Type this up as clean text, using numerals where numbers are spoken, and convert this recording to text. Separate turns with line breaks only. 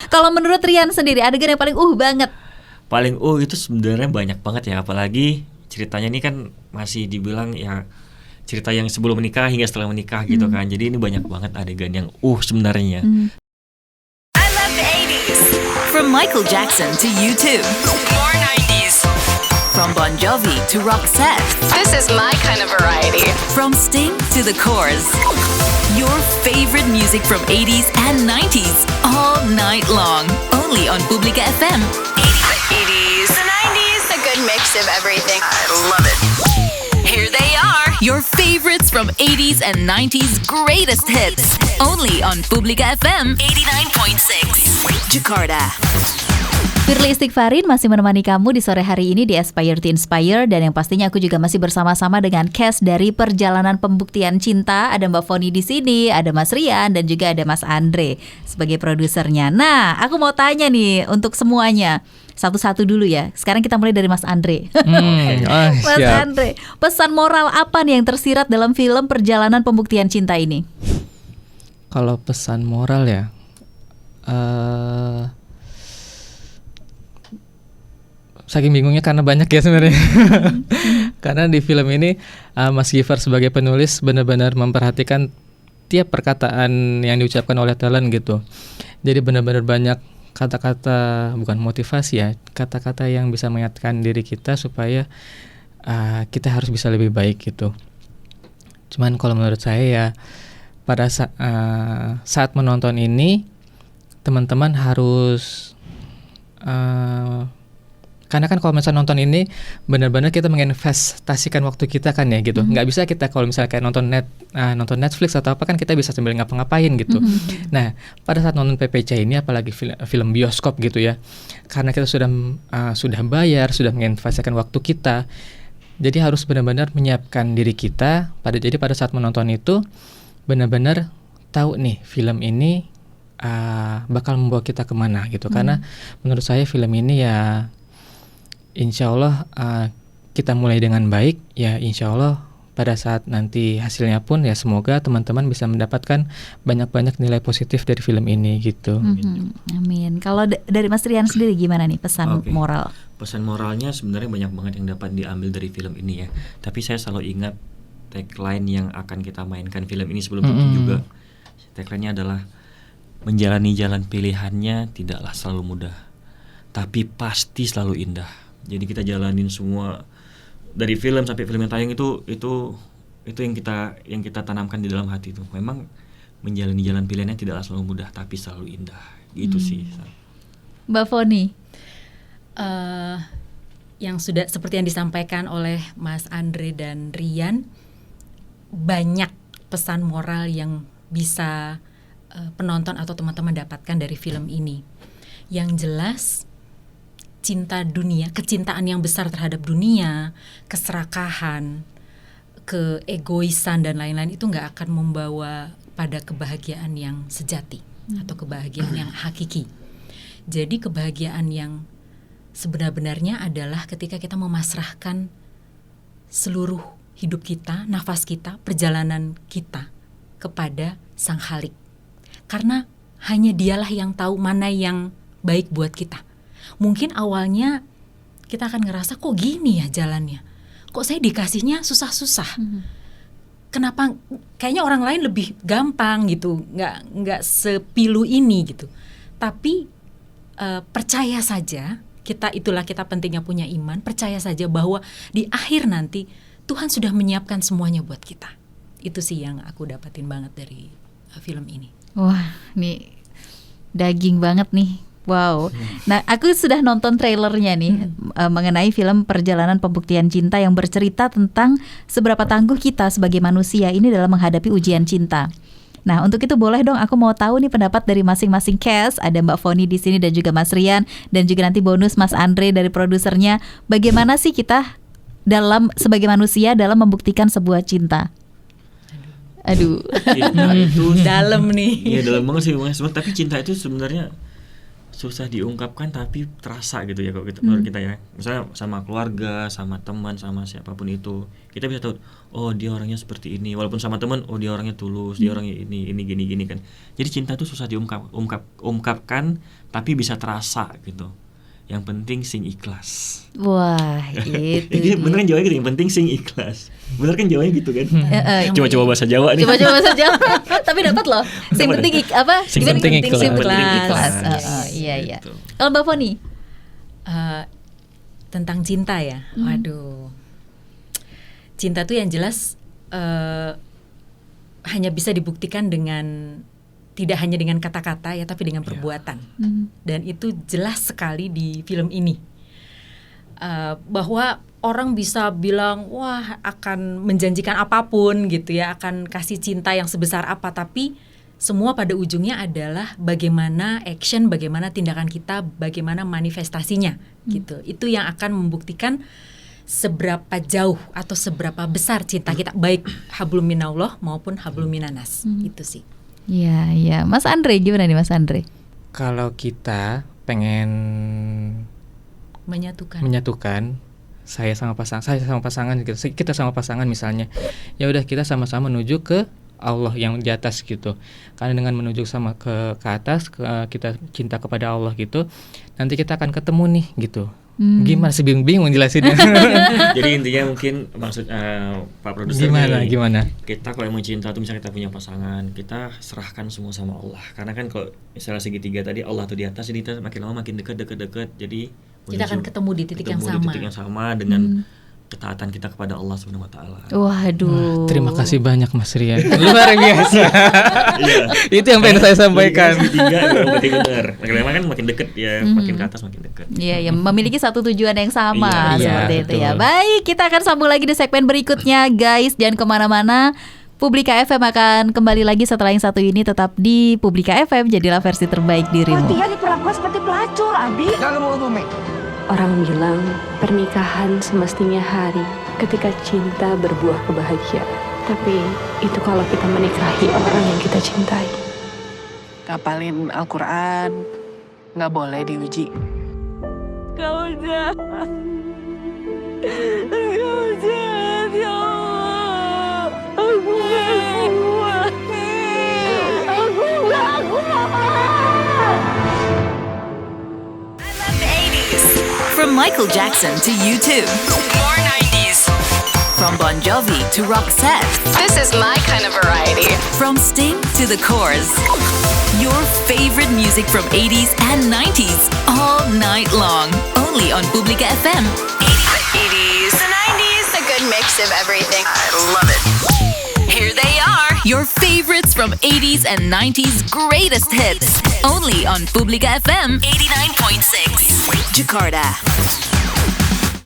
Kalau menurut Rian sendiri adegan yang paling banget?
Paling itu sebenarnya banyak banget ya, apalagi ceritanya ini kan masih dibilang ya cerita yang sebelum menikah hingga setelah menikah gitu kan. Jadi ini banyak banget adegan yang sebenarnya.
I love the 80s. From Michael Jackson to U2. More 90s. From Bon Jovi to Roxette. This is my kind of variety. From Sting to The Corrs. Your favorite music from 80s and 90s all night long. Only on Publica FM. The 80s. The 90s. A good mix of everything. I love it. Here they are. Your favorites from 80s and 90s greatest hits. Only on Publica FM 89.6. Jakarta.
Firly Istighfarin masih menemani kamu di sore hari ini di Aspire to Inspire. Dan yang pastinya aku juga masih bersama-sama dengan cast dari Perjalanan Pembuktian Cinta. Ada Mbak Foni di sini, ada Mas Rian, dan juga ada Mas Andre sebagai produsernya. Nah, aku mau tanya nih untuk semuanya, satu-satu dulu ya. Sekarang kita mulai dari Mas Andre. Mas Andre, pesan moral apa nih yang tersirat dalam film Perjalanan Pembuktian Cinta ini?
Kalau pesan moral ya, saking bingungnya karena banyak ya sebenarnya. Karena di film ini Mas Givar sebagai penulis benar-benar memperhatikan tiap perkataan yang diucapkan oleh talent gitu. Jadi benar-benar banyak kata-kata, bukan motivasi ya, kata-kata yang bisa mengingatkan diri kita supaya kita harus bisa lebih baik gitu. Cuman kalau menurut saya ya, pada saat menonton ini teman-teman harus karena kan kalau misalnya nonton ini benar-benar kita menginvestasikan waktu kita kan ya gitu. Nggak bisa kita kalau misalnya kayak nonton Netflix atau apa kan kita bisa sambil ngapa-ngapain gitu. Nah pada saat nonton PPC ini apalagi film bioskop gitu ya, karena kita sudah bayar, sudah menginvestasikan waktu kita, jadi harus benar-benar menyiapkan diri kita. Jadi pada saat menonton itu benar-benar tahu nih film ini bakal membawa kita kemana gitu. Karena menurut saya film ini ya insya Allah kita mulai dengan baik ya, insya Allah pada saat nanti hasilnya pun ya semoga teman-teman bisa mendapatkan banyak-banyak nilai positif dari film ini gitu.
Amin. Kalau dari Mas Rian sendiri gimana nih pesan moral?
Pesan moralnya sebenarnya banyak banget yang dapat diambil dari film ini ya. Tapi saya selalu ingat tagline yang akan kita mainkan film ini sebelum itu juga. Tagline-nya adalah menjalani jalan pilihannya tidaklah selalu mudah, tapi pasti selalu indah. Jadi kita jalanin semua dari film sampai film yang tayang itu yang kita tanamkan di dalam hati itu. Memang menjalani jalan pilihannya tidaklah selalu mudah, tapi selalu indah. Gitu sih.
Mbak Foni,
yang sudah seperti yang disampaikan oleh Mas Andre dan Rian, banyak pesan moral yang bisa penonton atau teman-teman dapatkan dari film ini. Yang jelas cinta dunia, kecintaan yang besar terhadap dunia, keserakahan, keegoisan dan lain-lain itu nggak akan membawa pada kebahagiaan yang sejati atau kebahagiaan yang hakiki. Jadi kebahagiaan yang sebenar-benarnya adalah ketika kita memasrahkan seluruh hidup kita, nafas kita, perjalanan kita kepada Sang Khalik. Karena hanya Dialah yang tahu mana yang baik buat kita. Mungkin awalnya kita akan ngerasa kok gini ya jalannya, kok saya dikasihnya susah-susah. Kenapa kayaknya orang lain lebih gampang gitu, nggak sepilu ini gitu. Tapi percaya saja, kita pentingnya punya iman. Percaya saja bahwa di akhir nanti Tuhan sudah menyiapkan semuanya buat kita. Itu sih yang aku dapatin banget dari film ini.
Wah, nih daging banget nih. Wow. Nah, aku sudah nonton trailernya nih mengenai film Perjalanan Pembuktian Cinta yang bercerita tentang seberapa tangguh kita sebagai manusia ini dalam menghadapi ujian cinta. Nah, untuk itu boleh dong aku mau tahu nih pendapat dari masing-masing cast. Ada Mbak Foni di sini dan juga Mas Rian, dan juga nanti bonus Mas Andre dari produsernya. Bagaimana sih kita sebagai manusia dalam membuktikan sebuah cinta? Aduh.
Cinta itu
dalam nih.
Iya, dalam banget sih Mas. Tapi cinta itu sebenarnya susah diungkapkan tapi terasa gitu ya kalau kita, menurut kita ya. Misalnya sama keluarga, sama teman, sama siapapun itu, kita bisa tahu, oh dia orangnya seperti ini. Walaupun sama teman, oh dia orangnya tulus, dia orangnya ini gini kan. Jadi cinta itu susah diungkapkan tapi bisa terasa gitu. Yang penting sing ikhlas.
Wah, itu.
Ini bener kan jawabnya gitu, yang penting sing ikhlas. Bener kan jawabnya gitu kan? Coba-coba bahasa Jawa nih.
Coba saja. Tapi dapat loh. Sing penting apa?
Sing penting ikhlas.
Sing penting
Ikhlas.
ikhlas. Iya.
Gitu.
Kalau Mbak Foni?
Tentang cinta ya. Waduh. Cinta tuh yang jelas hanya bisa dibuktikan dengan, tidak hanya dengan kata-kata ya, tapi dengan perbuatan. Dan itu jelas sekali di film ini. Bahwa orang bisa bilang, wah akan menjanjikan apapun gitu ya, akan kasih cinta yang sebesar apa, tapi semua pada ujungnya adalah bagaimana action, bagaimana tindakan kita, bagaimana manifestasinya gitu. Itu yang akan membuktikan seberapa jauh atau seberapa besar cinta kita, baik hablum minallah maupun hablum minanas. Itu sih.
Iya. Mas Andre gimana nih Mas Andre?
Kalau kita pengen menyatukan saya sama pasangan gitu, kita sama pasangan misalnya, ya udah kita sama-sama menuju ke Allah yang di atas gitu. Karena dengan menuju sama ke atas, kita cinta kepada Allah gitu, nanti kita akan ketemu nih gitu. Gimana sih, bingung jelasinnya.
Jadi intinya mungkin maksud Pak Produser
gimana?
Kita kalau mau cinta tuh misalnya kita punya pasangan, kita serahkan semua sama Allah. Karena kan kalau misalnya segitiga tadi Allah tuh di atas, jadi kita makin lama makin dekat. Jadi
Kita akan ketemu di titik yang sama
dengan ketaatan kita kepada Allah Subhanahu wa taala.
Waduh.
Terima kasih banyak Mas Rian. Luar biasa.
Iya.
Itu yang pengen saya sampaikan.
Segitiga berarti benar. Makin lama kan makin dekat ya, makin ke atas makin dekat.
Iya, memiliki satu tujuan yang sama,
Iya,
seperti itu
betul.
ya. Baik, kita akan sambung lagi di segmen berikutnya, guys. Jangan kemana-mana. Publika FM akan kembali lagi setelah yang satu ini. Tetap di Publika FM, jadilah versi terbaik dirimu.
Dia diperlakukan seperti pelacur, Abi.
Orang bilang pernikahan semestinya hari ketika cinta berbuah kebahagiaan. Tapi itu kalau kita menikahi orang yang kita cintai.
Ngapalin Al-Quran nggak boleh diuji. Kau jahat. Kau jahat, ya Allah. Aku gak kuat. Aku gak kuat.
From Michael Jackson to U2. More 90s. From Bon Jovi to Roxette. This is my kind of variety. From Sting to The Corrs. Your favorite music from 80s and 90s. All night long. Only on Publica FM. 80s. The 90s. A good mix of everything. I love it. Here they are. Your favorites from 80s and 90s greatest hits. Only on Publica FM 89.6. Jakarta.